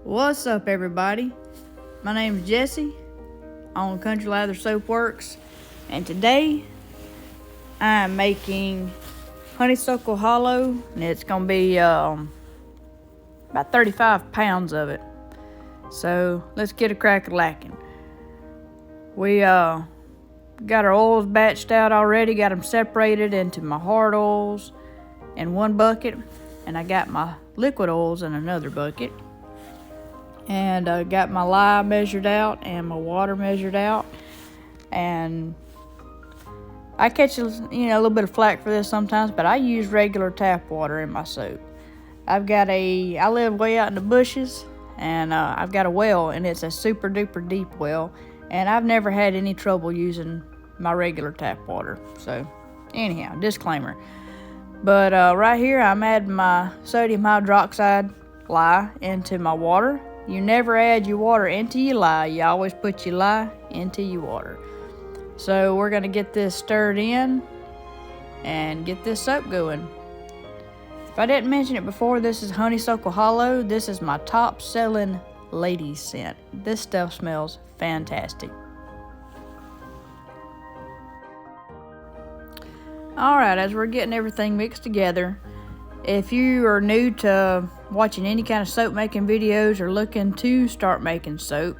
What's up, everybody? My name is Jesse on Country Lather Soap Works, and today I'm making honeysuckle hollow, and it's gonna be about 35 pounds of it. So let's get a crack at lacking. We got our oils batched out already, got them separated into my hard oils in one bucket, and I got my liquid oils in another bucket. And I got my lye measured out and my water measured out. And I catch a little bit of flack for this sometimes, but I use regular tap water in my soap. I live way out in the bushes, and I've got a well, and it's a super duper deep well, and I've never had any trouble using my regular tap water. So anyhow, disclaimer. But right here I'm adding my sodium hydroxide lye into my water. You never add your water into your lye. You always put your lye into your water. So we're going to get this stirred in and get this soap going. If I didn't mention it before, this is Honeysuckle Hollow. This is my top selling ladies scent. This stuff smells fantastic. Alright, as we're getting everything mixed together, if you are new to watching any kind of soap making videos or looking to start making soap,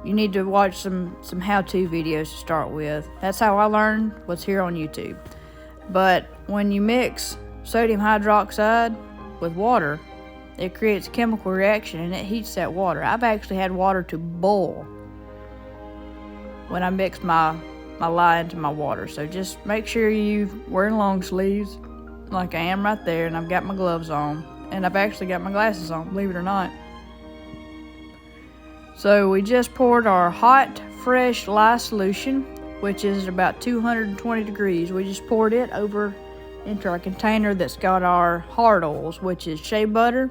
you need to watch some how-to videos to start with. That's how I learned what's here on YouTube. But when you mix sodium hydroxide with water, it creates a chemical reaction and it heats that water. I've actually had water to boil when I mix my lye into my water. So just make sure you're wearing long sleeves like I am right there, and I've got my gloves on, and I've actually got my glasses on, believe it or not. So we just poured our hot, fresh lye solution, which is about 220 degrees. We just poured it over into our container that's got our hard oils, which is shea butter,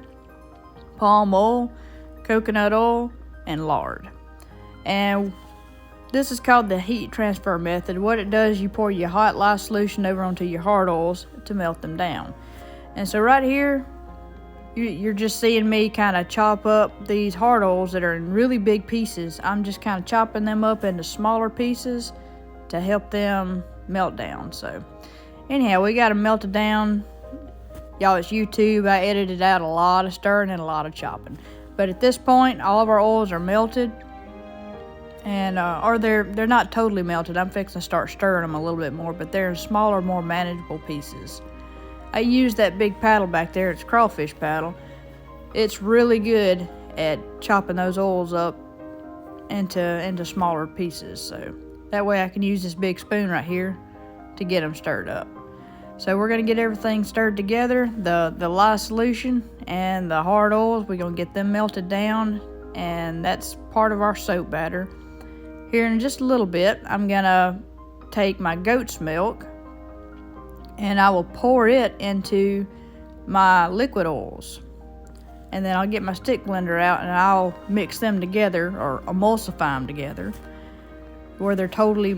palm oil, coconut oil, and lard. And this is called the heat transfer method. What it does, you pour your hot lye solution over onto your hard oils to melt them down. And so right here, you're just seeing me kind of chop up these hard oils that are in really big pieces. I'm just kind of chopping them up into smaller pieces to help them melt down. So anyhow, we got them melted down. Y'all, it's YouTube. I edited out a lot of stirring and a lot of chopping. But at this point, all of our oils are melted. And or they're not totally melted. I'm fixing to start stirring them a little bit more, but they're in smaller, more manageable pieces. I use that big paddle back there. It's a crawfish paddle. It's really good at chopping those oils up into smaller pieces. So that way I can use this big spoon right here to get them stirred up. So we're going to get everything stirred together. The lye solution and the hard oils, we're going to get them melted down, and that's part of our soap batter. Here in just a little bit, I'm gonna take my goat's milk and I will pour it into my liquid oils. And then I'll get my stick blender out and I'll mix them together, or emulsify them together, where they're totally,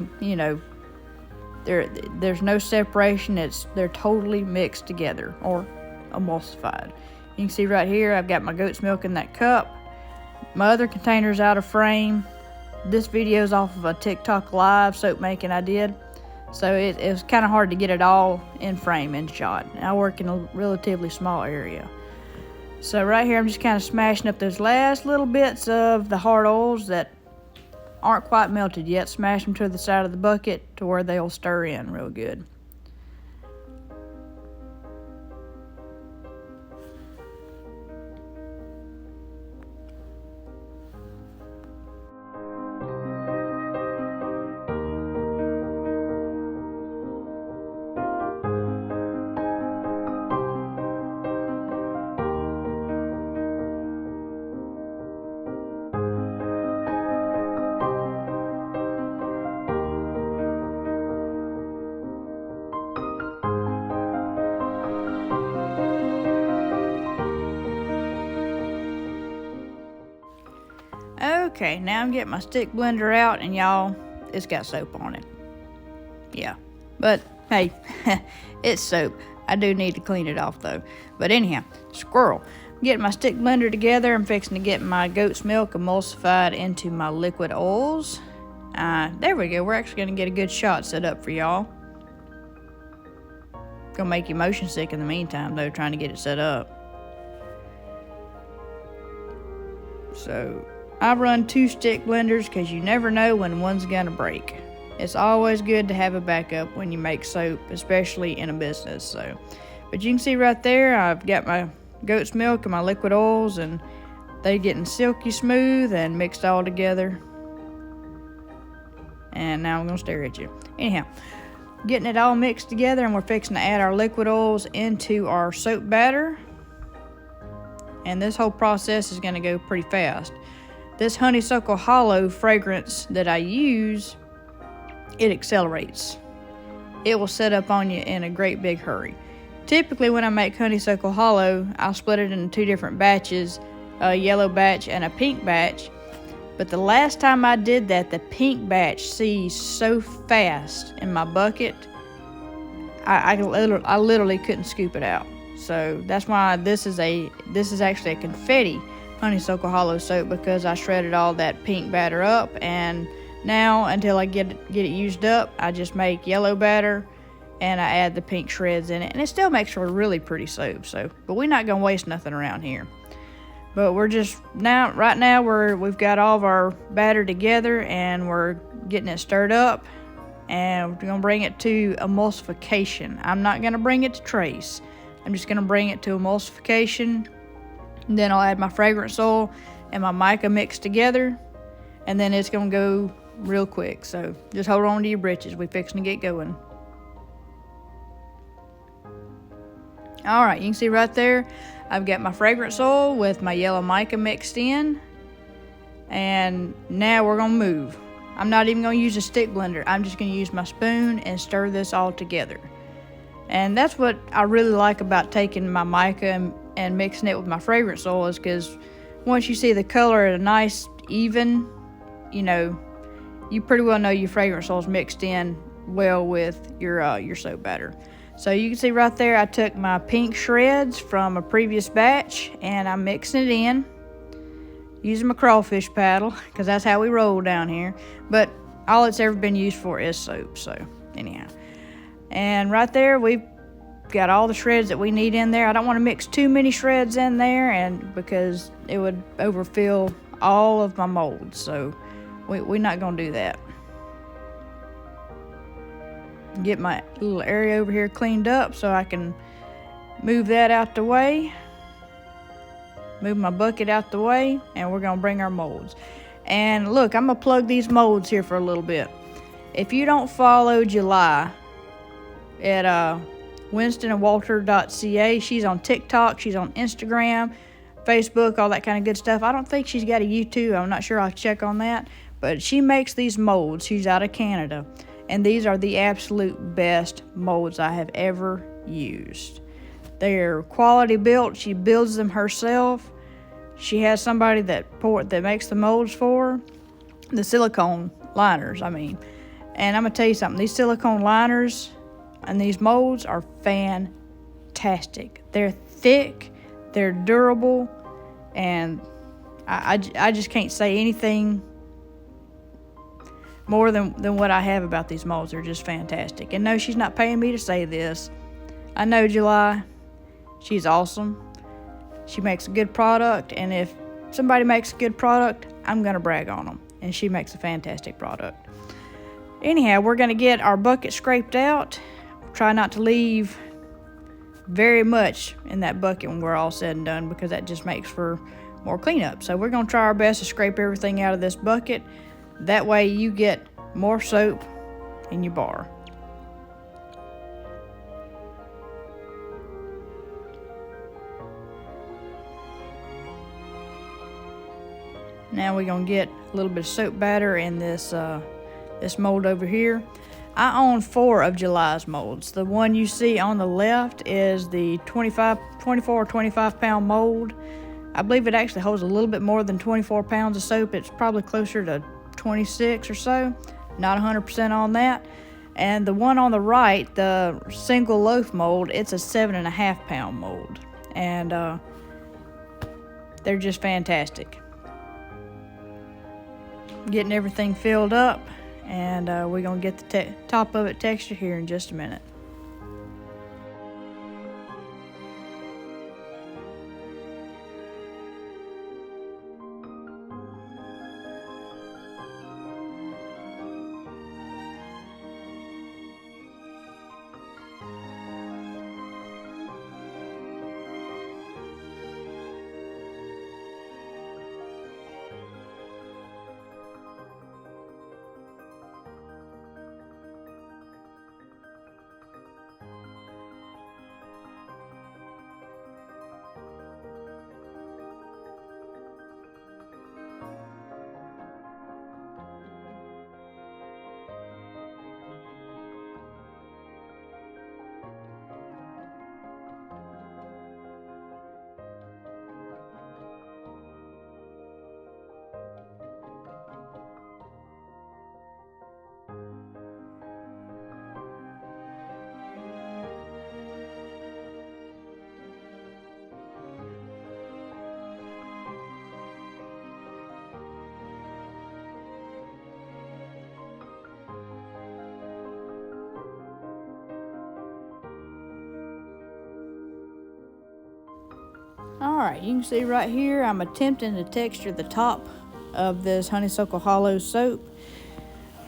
there's no separation. They're totally mixed together or emulsified. You can see right here, I've got my goat's milk in that cup. My other container's out of frame. This video's off of a TikTok live soap making I did, so it was kind of hard to get it all in frame and shot. I work in a relatively small area. So right here I'm just kind of smashing up those last little bits of the hard oils that aren't quite melted yet. Smash them to the side of the bucket to where they'll stir in real good. Okay, now I'm getting my stick blender out, and y'all, it's got soap on it. Yeah, but hey, it's soap. I do need to clean it off though. But anyhow, squirrel. Getting my stick blender together, I'm fixing to get my goat's milk emulsified into my liquid oils. There we go. We're actually going to get a good shot set up for y'all. Gonna make you motion sick in the meantime, though, trying to get it set up. So I run 2 stick blenders because you never know when one's gonna break. It's always good to have a backup when you make soap, especially in a business. So, but you can see right there, I've got my goat's milk and my liquid oils, and they're getting silky smooth and mixed all together. And now I'm gonna stare at you. Anyhow, getting it all mixed together, and we're fixing to add our liquid oils into our soap batter. And this whole process is gonna go pretty fast. This Honeysuckle Hollow fragrance that I use, it accelerates. It will set up on you in a great big hurry. Typically when I make Honeysuckle Hollow, I'll split it into 2 different batches, a yellow batch and a pink batch. But the last time I did that, the pink batch seized so fast in my bucket, I literally couldn't scoop it out. So that's why this is actually a confetti Honeysuckle Hollow soap, because I shredded all that pink batter up, and now until I get it used up, I just make yellow batter and I add the pink shreds in it, and it still makes for a really pretty soap. So, but we're not gonna waste nothing around here. But we're just right now we've got all of our batter together, and we're getting it stirred up, and we're gonna bring it to emulsification. I'm not gonna bring it to trace. I'm just gonna bring it to emulsification. And then I'll add my fragrance oil and my mica mixed together, and then it's gonna go real quick. So just hold on to your britches. We're fixing to get going. All right, you can see right there, I've got my fragrance oil with my yellow mica mixed in, and now we're gonna move. I'm not even gonna use a stick blender. I'm just gonna use my spoon and stir this all together. And that's what I really like about taking my mica and mixing it with my fragrance oil, is because once you see the color at a nice even, you pretty well know your fragrance oil is mixed in well with your soap batter. So you can see right there, I took my pink shreds from a previous batch, and I'm mixing it in using my crawfish paddle, because that's how we roll down here. But all it's ever been used for is soap. So anyhow, and right there we've got all the shreds that we need in there. I don't want to mix too many shreds in there, and because it would overfill all of my molds. So we're not gonna do that. Get my little area over here cleaned up so I can move that out the way. Move my bucket out the way, and we're gonna bring our molds. And look, I'm gonna plug these molds here for a little bit. If you don't follow July at winstonabdwalter.ca, she's on TikTok, she's on Instagram, Facebook, all that kind of good stuff. I don't think she's got a YouTube. I'm not sure. I'll check on that. But she makes these molds. She's out of Canada. And these are the absolute best molds I have ever used. They're quality built. She builds them herself. She has somebody that makes the molds for her. The silicone liners, I mean. And I'm going to tell you something. These silicone liners and these molds are fantastic. They're thick. They're durable. And I just can't say anything more than what I have about these molds. Are just fantastic. And no, she's not paying me to say this. I know July. She's awesome. She makes a good product, and if somebody makes a good product, I'm gonna brag on them. And she makes a fantastic product. Anyhow, we're gonna get our bucket scraped out. Try not to leave very much in that bucket when we're all said and done, because that just makes for more cleanup. So we're gonna try our best to scrape everything out of this bucket. That way you get more soap in your bar. Now we're gonna get a little bit of soap batter in this mold over here. I own 4 of July's molds. The one you see on the left is the 24 or 25 pound mold. I believe it actually holds a little bit more than 24 pounds of soap. It's probably closer to 26 or so. Not 100% on that. And the one on the right, the single loaf mold, it's a 7.5 pound mold. And they're just fantastic. Getting everything filled up, and we're gonna get the top of it textured here in just a minute. Alright, you can see right here I'm attempting to texture the top of this Honeysuckle Hollow soap.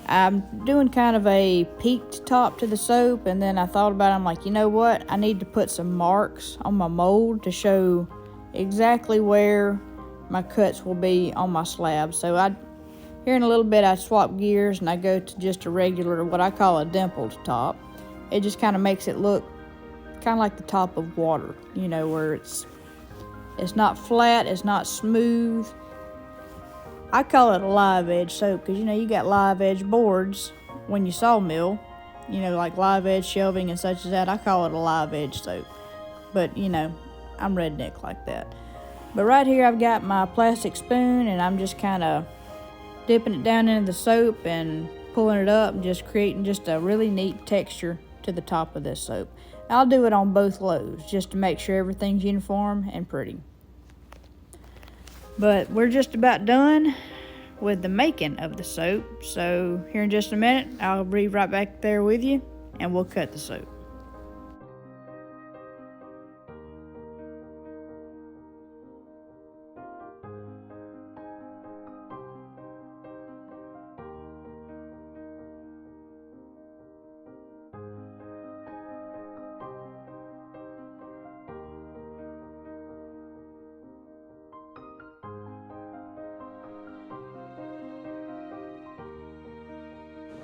I'm doing kind of a peaked top to the soap, and then I thought about it, I'm like, you know what, I need to put some marks on my mold to show exactly where my cuts will be on my slab. So here in a little bit I swap gears and I go to just a regular, what I call a dimpled top. It just kind of makes it look kind of like the top of water, you know, where it's not flat, it's not smooth. I call it a live edge soap because, you know, you got live edge boards when you sawmill, you know, like live edge shelving and such as that. I call it a live edge soap. But, you know, I'm redneck like that. But right here I've got my plastic spoon, and I'm just kind of dipping it down into the soap and pulling it up and just creating just a really neat texture to the top of this soap. I'll do it on both loaves just to make sure everything's uniform and pretty. But we're just about done with the making of the soap. So here in just a minute, I'll be right back there with you and we'll cut the soap.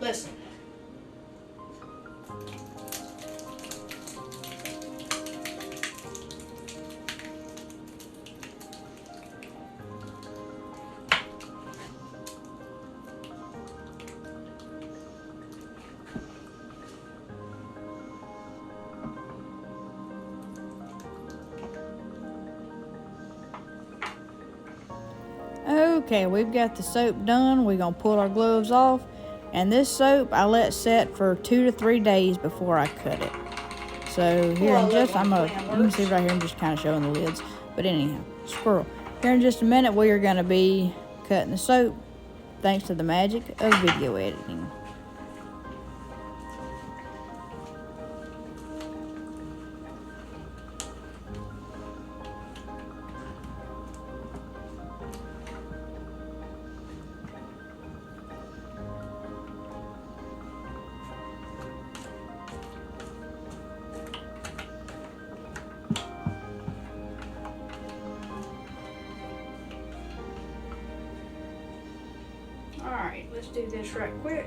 Listen. Okay, we've got the soap done. We're gonna pull our gloves off. And this soap I let set for 2 to 3 days before I cut it. So here in just, you can see right here, I'm just kind of showing the lids. But anyhow, squirrel. Here in just a minute, we are gonna be cutting the soap thanks to the magic of video editing. Alright, let's do this right quick.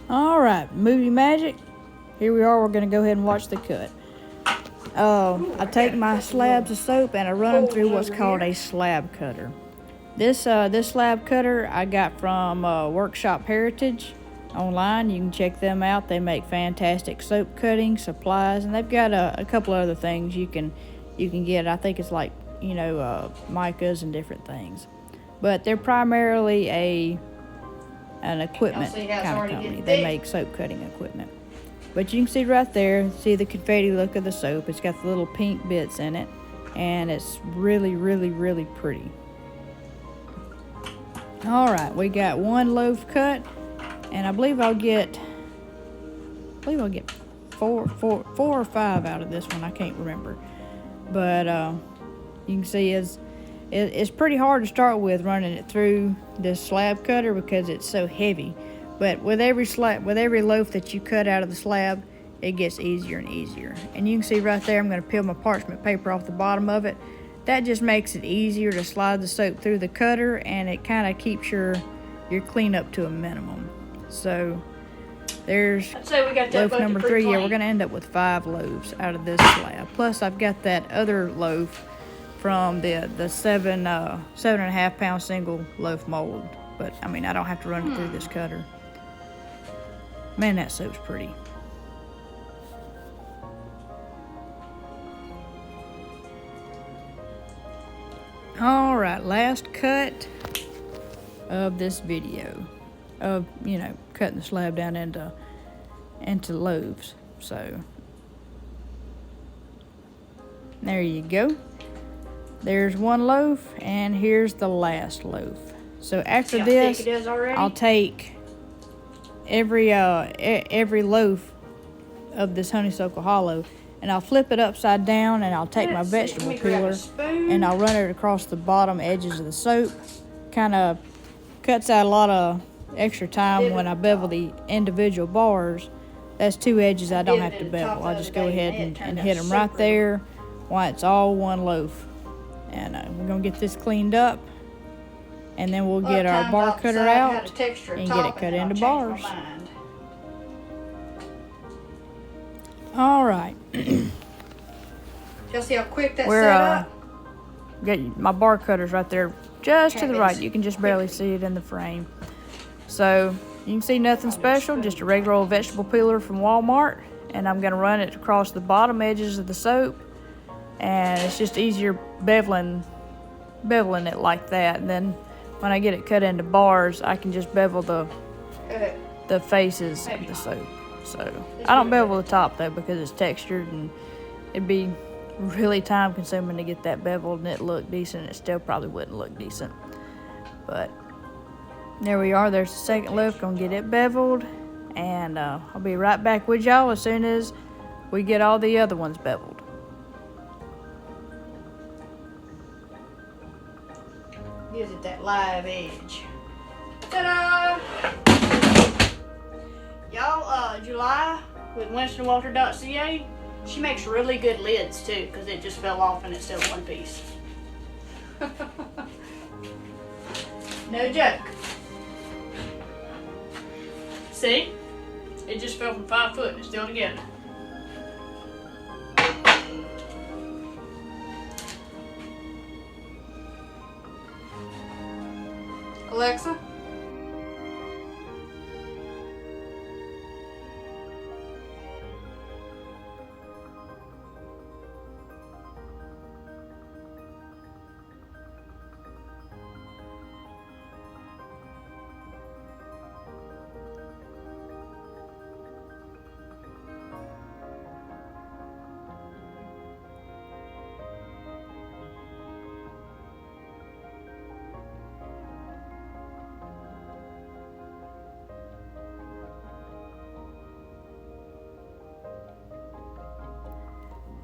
Alright, movie magic. Here we are, we're going to go ahead and watch the cut. I take my slabs of soap and I run them through what's called a slab cutter. This slab cutter I got from Workshop Heritage online. You can check them out. They make fantastic soap cutting supplies, and they've got a couple other things you can get. I think it's like, you know, micas and different things, but they're primarily an equipment kind of company. They make soap cutting equipment. But you can see right there, see the confetti look of the soap. It's got the little pink bits in it, and it's really, really, really pretty. All right, we got one loaf cut, and I believe I'll get four or five out of this one. I can't remember, but you can see it's pretty hard to start with running it through this slab cutter because it's so heavy. But with every loaf that you cut out of the slab, it gets easier and easier. And you can see right there, I'm going to peel my parchment paper off the bottom of it. That just makes it easier to slide the soap through the cutter, and it kind of keeps your cleanup to a minimum. So there's loaf number 3. Yeah, we're going to end up with 5 loaves out of this slab. Plus, I've got that other loaf from the 7.5 pound single loaf mold. But I mean, I don't have to run it through this cutter. Man, that soap's pretty. All right, last cut of this video of, you know, cutting the slab down into loaves. So there you go. There's one loaf, and here's the last loaf. So after this, I'll take every loaf of this honeysuckle hollow, and I'll flip it upside down, and I'll take my vegetable peeler and I'll run it across the bottom edges of the soap. Kind of cuts out a lot of extra time when I bevel the individual bars. That's 2 edges I don't have to bevel. I'll just go ahead and hit them right there while it's all one loaf. And we're going to get this cleaned up, and then we'll get our bar cutter out and get it cut into bars. All right. Y'all see how quick that set up? Got my bar cutter's right there, just to the right. You can just barely see it in the frame. So you can see nothing special, just a regular old vegetable peeler from Walmart, and I'm going to run it across the bottom edges of the soap, and it's just easier beveling it like that. And then when I get it cut into bars, I can just bevel the faces of the soap. So I don't bevel the top though, because it's textured and it'd be really time consuming to get that beveled and it look decent. It still probably wouldn't look decent, but there we are. There's the second loaf. Gonna get it beveled, and I'll be right back with y'all as soon as we get all the other ones beveled. Gives it that live edge. Ta-da! Y'all, July with winstonabdwalter.ca, she makes really good lids too, because it just fell off and it's still one piece. No joke. See? It just fell from 5 foot and it's still together. Alexa?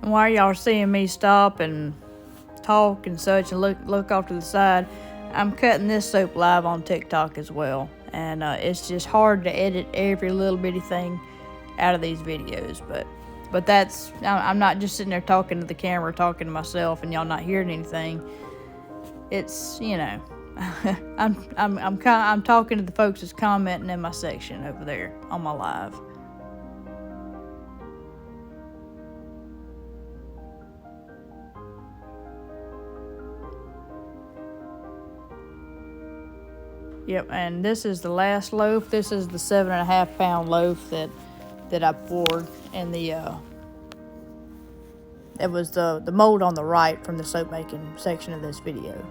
And while y'all are seeing me stop and talk and such and look off to the side, I'm cutting this soap live on TikTok as well. And it's just hard to edit every little bitty thing out of these videos. But that's, I'm not just sitting there talking to the camera, talking to myself, and y'all not hearing anything. It's, you know, I'm talking to the folks that's commenting in my section over there on my live. Yep, and this is the last loaf. This is the 7.5 pound loaf that I poured in the it was the mold on the right from the soap making section of this video.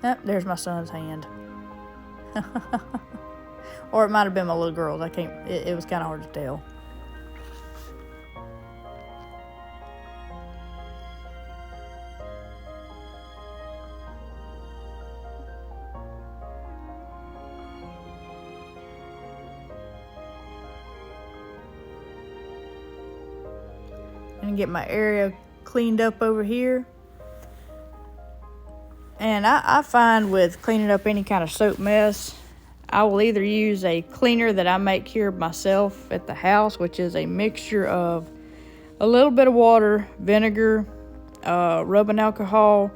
Yep, there's my son's hand. Or it might have been my little girl's. I can't, it was kind of hard to tell. And get my area cleaned up over here. And I find with cleaning up any kind of soap mess, I will either use a cleaner that I make here myself at the house, which is a mixture of a little bit of water, vinegar, rubbing alcohol.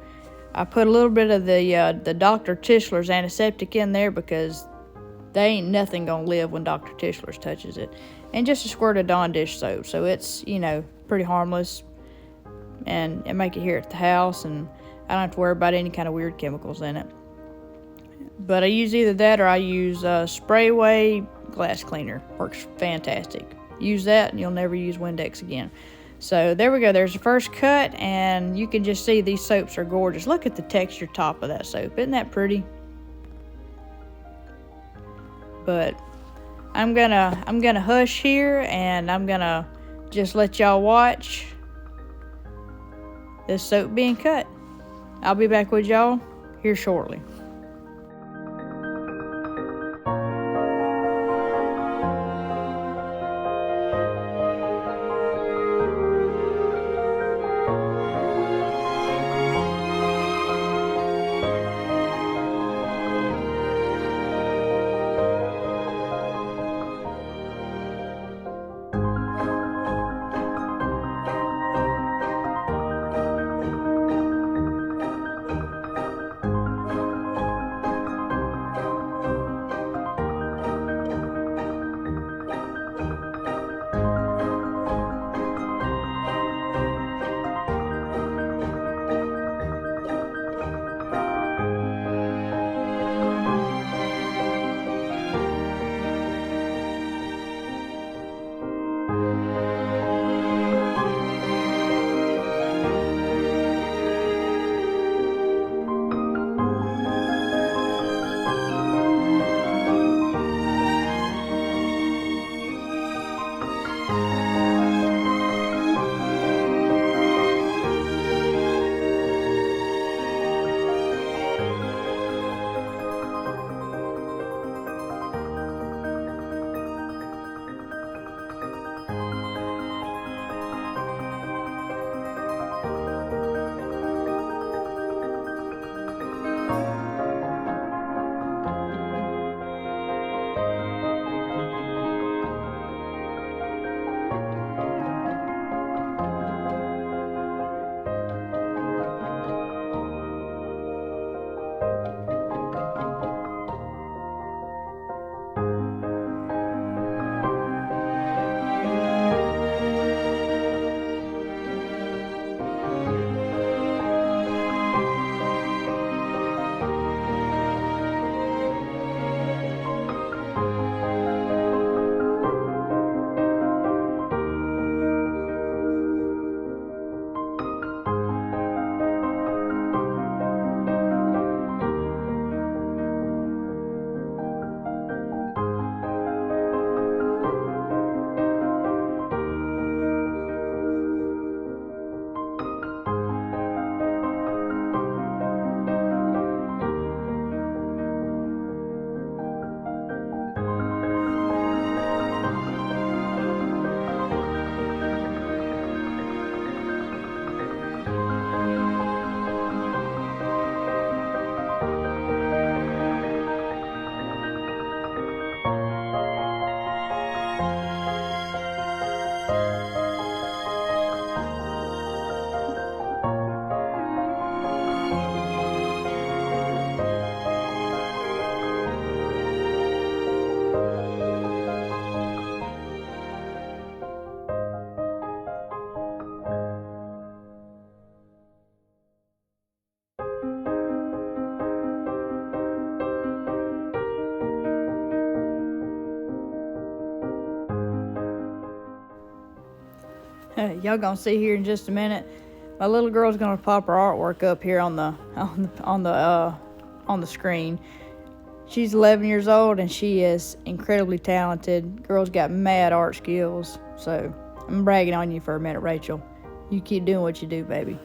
I put a little bit of the Dr. Tischler's antiseptic in there because they ain't nothing gonna live when Dr. Tischler's touches it. And just a squirt of Dawn dish soap, so it's, you know, pretty harmless, and make it here at the house, and I don't have to worry about any kind of weird chemicals in it. But I use either that or I use Spray Away glass cleaner. Works fantastic. Use that and you'll never use Windex again. So there we go. There's the first cut, and you can just see these soaps are gorgeous. Look at the texture top of that soap. Isn't that pretty? But I'm gonna hush here, and I'm gonna just let y'all watch this soap being cut. I'll be back with y'all here shortly. Y'all gonna see here in just a minute. My little girl's gonna pop her artwork up here on the screen. She's 11 years old and she is incredibly talented. Girl's got mad art skills. So I'm bragging on you for a minute, Rachel. You keep doing what you do, baby.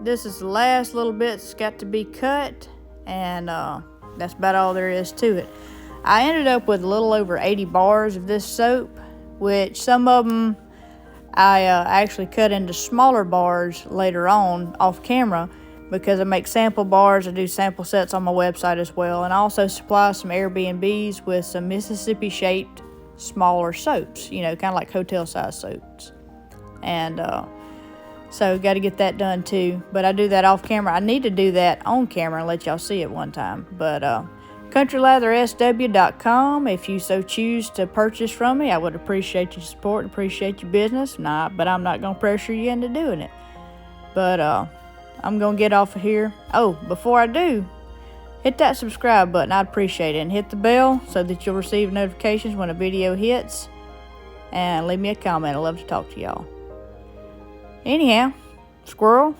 this is the last little bit that's got to be cut, and that's about all there is to it. I ended up with a little over 80 bars of this soap, which some of them I actually cut into smaller bars later on off camera, because I make sample bars. I do sample sets on my website as well, and I also supply some Airbnbs with some Mississippi shaped smaller soaps, you know, kind of like hotel size soaps. And so got to get that done too, but I do that off camera. I need to do that on camera and let y'all see it one time. But countryleathersw.com, if you so choose to purchase from me, I would appreciate your support and appreciate your business. But I'm not going to pressure you into doing it. But I'm going to get off of here. Oh, before I do, hit that subscribe button. I'd appreciate it. And hit the bell so that you'll receive notifications when a video hits. And leave me a comment. I love to talk to y'all. Anyhow, squirrel,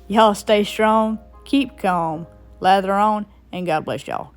y'all stay strong, keep calm, lather on, and God bless y'all.